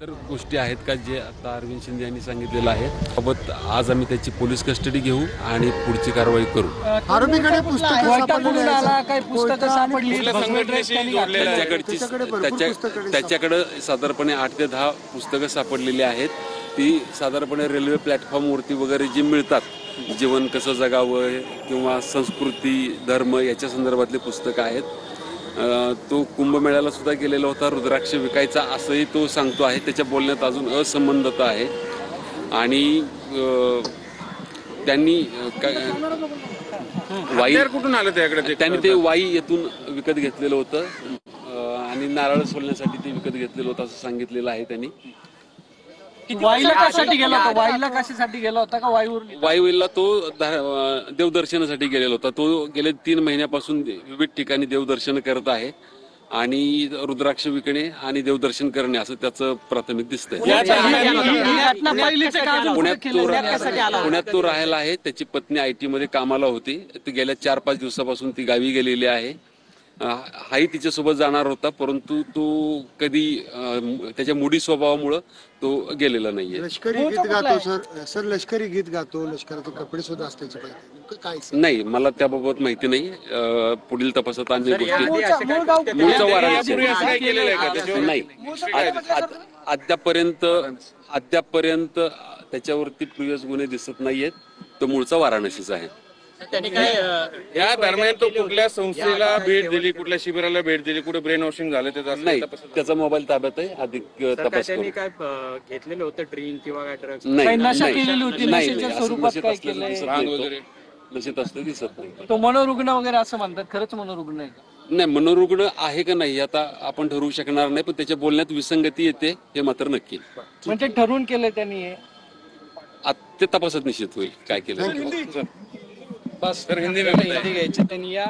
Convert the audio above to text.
तर गोष्टी आहेत का जे आता अरविंद शिंदे यांनी सांगितलेलं आहे सोबत आज आम्ही त्याची पोलीस कस्टडी घेऊ आणि पुढची कारवाई करू। आरोपीकडे पुस्तकं सापडलेली आहेत, काही पुस्तकं सापडली, त्याच्याकडे साधारणपणे 8 ते 10 पुस्तकं सापडलेली आहेत। ती साधारणपणे रेल्वे प्लॅटफॉर्मवरती वगैरे जी मिळतात, जीवन कसं जगावं किंवा संस्कृती धर्म याच्या संदर्भातली पुस्तकं आहेत। तो कुंभमेळ्याला सुद्धा गेलेला होता, रुद्राक्ष विकायचा असंही तो सांगतो आहे। त्याच्या बोलण्यात अजून असंबद्धता आहे आणि त्यांनी वाई कुठून आलं त्याकडे त्यांनी ते वाई येथून विकत घेतलेलं होतं आणि नारळ सोलण्यासाठी ते विकत घेतलेलं होतं असं सांगितलेलं आहे त्यांनी। वाईला कशासाठी गेला होता? वाईला कशासाठी गेला होता का वाईला तो देवदर्शनासाठी गेलेला होता। तो गेले 3 महिन्यापासून विविध ठिकाणी देवदर्शन करत आहे आणि रुद्राक्ष विकणे आणि देवदर्शन करणे असं त्याचं प्राथमिक दिसतंय। पुण्यात तो राहायला आहे। त्याची पत्नी IT मध्ये कामाला होती। ती गेल्या 4-5 दिवसापासून ती गावी गेलेली आहे। हाही तिच्यासोबत जाणार होता, परंतु तो कधी त्याच्या मुडी स्वभावामुळे तो गेलेला नाहीये। लष्करी गीत गातो सर लष्करी गीत गातो, लष्कराचे कपडे सुद्धा असल्याचे काय नाही, मला त्याबाबत माहिती नाही। पुढील तपासात अन्य गोष्टी मूळचा वाराणसी नाही, अद्यापर्यंत त्याच्यावरती प्रिव्हियस गुन्हे दिसत नाहीयेत। तो मूळचा वाराणसीचा आहे। त्यांनी काय या दरम्यान तो कुठल्या संस्थेला भेट दिली, कुठल्या शिबिराला भेट दिली, कुठे ब्रेन वॉशिंग झालं त्याचं नाही, त्याचा मोबाईल ताब्यात आहे। अधिक तपास करू। काय घेतलेलं होतं ड्रिंक किंवा काय ड्रग्स? नाही, नशा केलेली होती, नशेच्या स्वरूपात काय केलंय? नशेत असलं दिसत नाही। तो मनोरुग्ण वगैरे असं म्हणतात, खरंच मनोरुग्ण आहे का? नाही, मनोरुग्ण आहे का नाही आता आपण ठरवू शकणार नाही, पण त्याच्या बोलण्यात विसंगती येते हे मात्र नक्की। म्हणजे ठरवून केलंय त्यांनी हे? ते तपासात निश्चित होईल काय केलं। बस हिंदी घ्यायची त्यांनी या